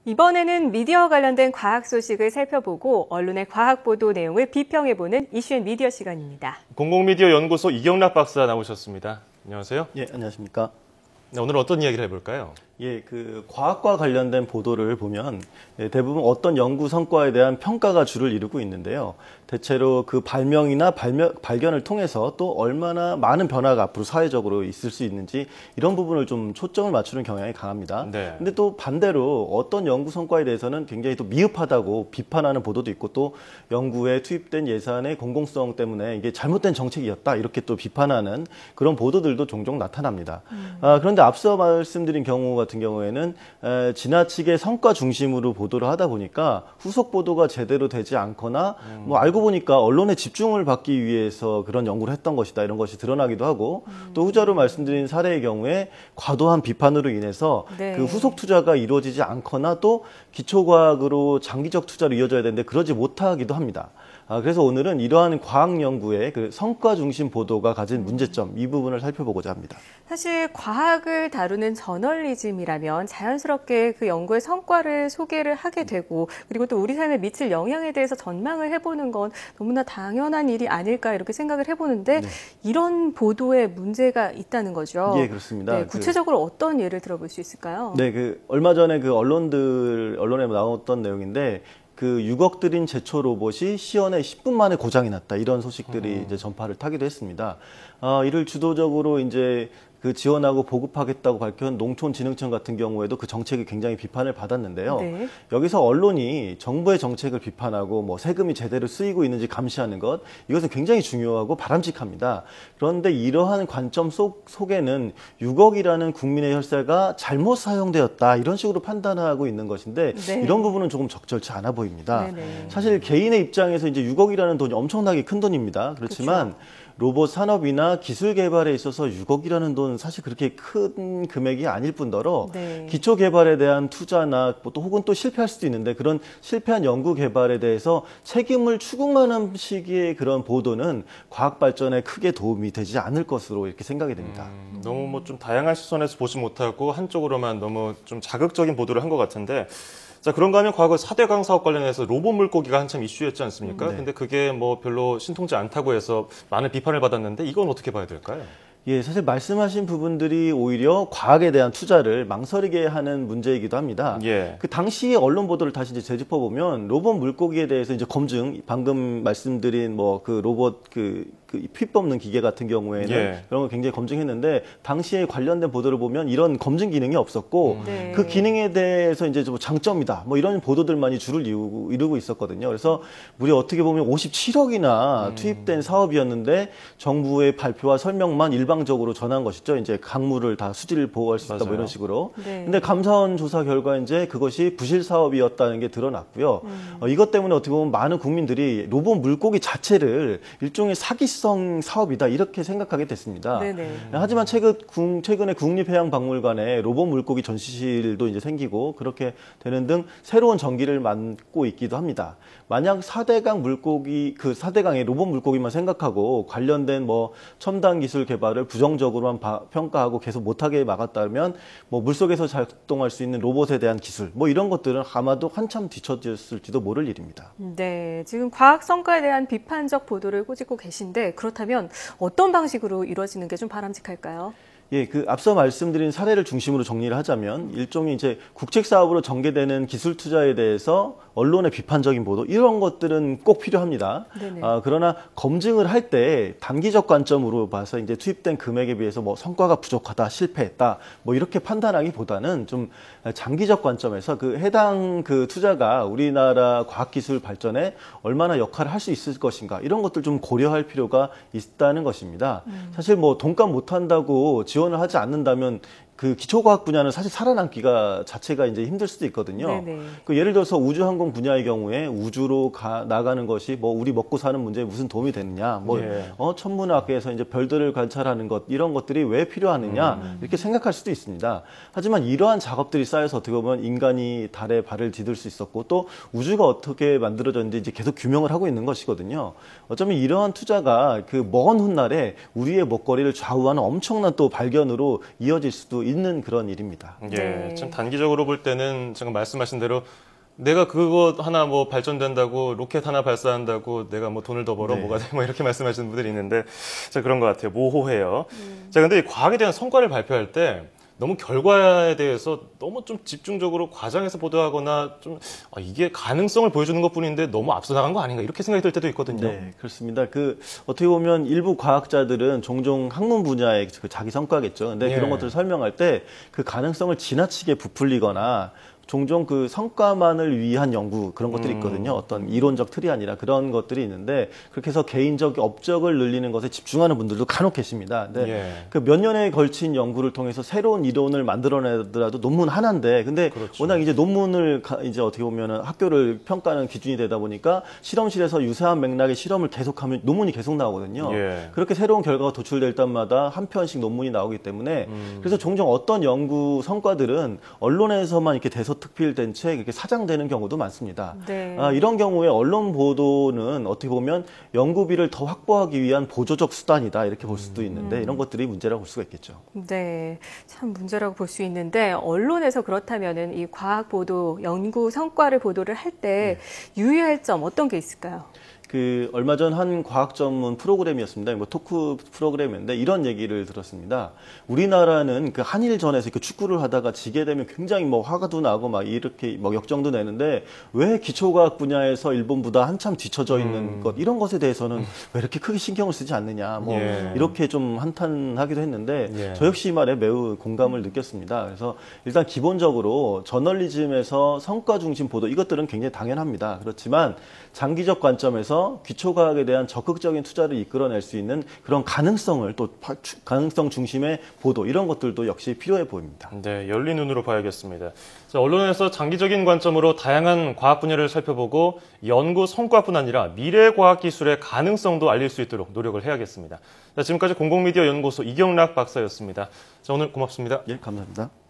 이번에는 미디어와 관련된 과학 소식을 살펴보고 언론의 과학 보도 내용을 비평해보는 이슈앤미디어 시간입니다. 공공미디어 연구소 이경락 박사 나오셨습니다. 안녕하세요. 예, 안녕하십니까. 네, 오늘 어떤 이야기를 해볼까요? 예, 그 과학과 관련된 보도를 보면 대부분 어떤 연구 성과에 대한 평가가 주를 이루고 있는데요. 대체로 그 발명이나 발견을 통해서 또 얼마나 많은 변화가 앞으로 사회적으로 있을 수 있는지 이런 부분을 좀 초점을 맞추는 경향이 강합니다. 네. 근데 또 반대로 어떤 연구 성과에 대해서는 굉장히 또 미흡하다고 비판하는 보도도 있고 또 연구에 투입된 예산의 공공성 때문에 이게 잘못된 정책이었다 이렇게 또 비판하는 그런 보도들도 종종 나타납니다. 그런데 앞서 말씀드린 경우 같은 경우에는 지나치게 성과 중심으로 보도를 하다 보니까 후속 보도가 제대로 되지 않거나 뭐 알고 보니까 언론의 집중을 받기 위해서 그런 연구를 했던 것이다 이런 것이 드러나기도 하고 또 후자로 말씀드린 사례의 경우에 과도한 비판으로 인해서 네. 그 후속 투자가 이루어지지 않거나 또 기초과학으로 장기적 투자로 이어져야 되는데 그러지 못하기도 합니다. 그래서 오늘은 이러한 과학 연구의 그 성과 중심 보도가 가진 문제점 이 부분을 살펴보고자 합니다. 사실 과학을 다루는 저널리즘이라면 자연스럽게 그 연구의 성과를 소개를 하게 되고 그리고 또 우리 삶에 미칠 영향에 대해서 전망을 해보는 건 너무나 당연한 일이 아닐까 이렇게 생각을 해보는데 네. 이런 보도에 문제가 있다는 거죠. 예, 그렇습니다. 네, 구체적으로 어떤 예를 들어볼 수 있을까요? 네, 얼마 전에 언론에 나왔던 내용인데 그 6억 들인 제초 로봇이 시연에 10분 만에 고장이 났다 이런 소식들이 이제 전파를 타기도 했습니다. 이를 주도적으로 이제 그 지원하고 보급하겠다고 밝힌 농촌진흥청 같은 경우에도 그 정책이 굉장히 비판을 받았는데요. 네. 여기서 언론이 정부의 정책을 비판하고 뭐 세금이 제대로 쓰이고 있는지 감시하는 것 이것은 굉장히 중요하고 바람직합니다. 그런데 이러한 관점 속에는 6억이라는 국민의 혈세가 잘못 사용되었다 이런 식으로 판단하고 있는 것인데 네. 이런 부분은 조금 적절치 않아 보입니다. 네네. 사실 개인의 입장에서 이제 6억이라는 돈이 엄청나게 큰 돈입니다. 그렇지만 그렇죠. 로봇 산업이나 기술 개발에 있어서 6억이라는 돈 사실 그렇게 큰 금액이 아닐 뿐더러 네. 기초 개발에 대한 투자나 또 혹은 또 실패할 수도 있는데 그런 실패한 연구 개발에 대해서 책임을 추궁하는 식의 그런 보도는 과학 발전에 크게 도움이 되지 않을 것으로 이렇게 생각이 됩니다. 너무 뭐 좀 다양한 시선에서 보지 못하고 한쪽으로만 너무 좀 자극적인 보도를 한 것 같은데 자, 그런가 하면 과거 4대강 사업 관련해서 로봇 물고기가 한참 이슈였지 않습니까? 네. 근데 그게 뭐 별로 신통치 않다고 해서 많은 비판을 받았는데 이건 어떻게 봐야 될까요? 예, 사실 말씀하신 부분들이 오히려 과학에 대한 투자를 망설이게 하는 문제이기도 합니다. 예. 그 당시의 언론 보도를 다시 이제 되짚어 보면 로봇 물고기에 대해서 이제 검증, 방금 말씀드린 뭐 그 로봇 피 뽑는 기계 같은 경우에는 예. 그런 걸 굉장히 검증했는데 당시에 관련된 보도를 보면 이런 검증 기능이 없었고 네. 그 기능에 대해서 이제 좀 장점이다 뭐 이런 보도들만이 주를 이루고 있었거든요. 그래서 무려 어떻게 보면 57억이나 투입된 사업이었는데 정부의 발표와 설명만 일방적으로 전한 것이죠. 이제 강물을 다 수질 보호할 수 있다 뭐 이런 식으로. 네. 근데 감사원 조사 결과 이제 그것이 부실 사업이었다는 게 드러났고요. 이것 때문에 어떻게 보면 많은 국민들이 로봇 물고기 자체를 일종의 사기성 사업이다 이렇게 생각하게 됐습니다. 네네. 하지만 최근에 국립해양박물관에 로봇 물고기 전시실도 이제 생기고 그렇게 되는 등 새로운 전기를 맞고 있기도 합니다. 만약 4대강의 로봇 물고기만 생각하고 관련된 뭐 첨단 기술 개발을 부정적으로만 평가하고 계속 못하게 막았다면 뭐 물속에서 작동할 수 있는 로봇에 대한 기술 뭐 이런 것들은 아마도 한참 뒤처졌을지도 모를 일입니다. 네, 지금 과학 성과에 대한 비판적 보도를 꾸짖고 계신데 그렇다면 어떤 방식으로 이루어지는 게 좀 바람직할까요? 예, 앞서 말씀드린 사례를 중심으로 정리를 하자면 일종의 이제 국책 사업으로 전개되는 기술 투자에 대해서 언론의 비판적인 보도 이런 것들은 꼭 필요합니다. 그러나 검증을 할 때 단기적 관점으로 봐서 이제 투입된 금액에 비해서 뭐 성과가 부족하다, 실패했다, 뭐 이렇게 판단하기보다는 좀 장기적 관점에서 해당 투자가 우리나라 과학기술 발전에 얼마나 역할을 할 수 있을 것인가 이런 것들 좀 고려할 필요가 있다는 것입니다. 사실 뭐 돈값 못한다고 지원을 하지 않는다면 그 기초과학 분야는 사실 살아남기가 자체가 이제 힘들 수도 있거든요. 예를 들어서 우주항공 분야의 경우에 우주로 나가는 것이 뭐 우리 먹고 사는 문제에 무슨 도움이 되느냐, 천문학에서 이제 별들을 관찰하는 것 이런 것들이 왜 필요하느냐 이렇게 생각할 수도 있습니다. 하지만 이러한 작업들이 쌓여서 어떻게 보면 인간이 달에 발을 디딜 수 있었고 또 우주가 어떻게 만들어졌는지 이제 계속 규명을 하고 있는 것이거든요. 어쩌면 이러한 투자가 그 먼 훗날에 우리의 먹거리를 좌우하는 엄청난 또 발견으로 이어질 수도 있는 그런 일입니다. 예, 네. 참 단기적으로 볼 때는 지금 말씀하신 대로 내가 그거 하나 뭐 발전된다고 로켓 하나 발사한다고 내가 뭐 돈을 더 벌어 네. 뭐가 돼 뭐 이렇게 말씀하시는 분들이 있는데 자 그런 것 같아요. 모호해요. 자 근데 이 과학에 대한 성과를 발표할 때 너무 결과에 대해서 너무 좀 집중적으로 과장해서 보도하거나 좀 이게 가능성을 보여주는 것뿐인데 너무 앞서 나간 거 아닌가 이렇게 생각이 들 때도 있거든요. 네, 그렇습니다. 어떻게 보면 일부 과학자들은 종종 학문 분야의 그 자기 성과겠죠. 근데 예. 그런 것들을 설명할 때 그 가능성을 지나치게 부풀리거나 종종 그 성과만을 위한 연구 그런 것들이 있거든요. 어떤 이론적 틀이 아니라 그런 것들이 있는데 그렇게 해서 개인적 업적을 늘리는 것에 집중하는 분들도 간혹 계십니다. 근데 예. 그 몇 년에 걸친 연구를 통해서 새로운 이론을 만들어내더라도 논문 하나인데 근데 그렇죠. 워낙 이제 논문을 이제 어떻게 보면은 학교를 평가하는 기준이 되다 보니까 실험실에서 유사한 맥락의 실험을 계속하면 논문이 계속 나오거든요. 예. 그렇게 새로운 결과가 도출될 때마다 한 편씩 논문이 나오기 때문에 그래서 종종 어떤 연구 성과들은 언론에서만 이렇게 대서특필된 채 이렇게 사장되는 경우도 많습니다. 네. 이런 경우에 언론 보도는 어떻게 보면 연구비를 더 확보하기 위한 보조적 수단이다 이렇게 볼 수도 있는데 이런 것들이 문제라고 볼 수가 있겠죠. 네, 참 문제라고 볼 수 있는데 언론에서 그렇다면은 이 과학 보도, 연구 성과를 보도를 할 때 유의할 점 어떤 게 있을까요? 얼마 전 한 과학 전문 프로그램이었습니다. 뭐 토크 프로그램인데 이런 얘기를 들었습니다. 우리나라는 그 한일전에서 그 축구를 하다가 지게 되면 굉장히 뭐 화가도 나고 막 이렇게 뭐 역정도 내는데 왜 기초과학 분야에서 일본보다 한참 뒤처져 있는 것 이런 것에 대해서는 왜 이렇게 크게 신경을 쓰지 않느냐 뭐 예. 이렇게 좀 한탄하기도 했는데 예. 저 역시 이 말에 매우 공감을 느꼈습니다. 그래서 일단 기본적으로 저널리즘에서 성과 중심 보도 이것들은 굉장히 당연합니다. 그렇지만 장기적 관점에서 기초과학에 대한 적극적인 투자를 이끌어낼 수 있는 그런 가능성을 또 가능성 중심의 보도 이런 것들도 역시 필요해 보입니다. 네, 열린 눈으로 봐야겠습니다. 자, 언론에서 장기적인 관점으로 다양한 과학 분야를 살펴보고 연구 성과뿐 아니라 미래 과학 기술의 가능성도 알릴 수 있도록 노력을 해야겠습니다. 자, 지금까지 공공미디어 연구소 이경락 박사였습니다. 자, 오늘 고맙습니다. 예, 감사합니다.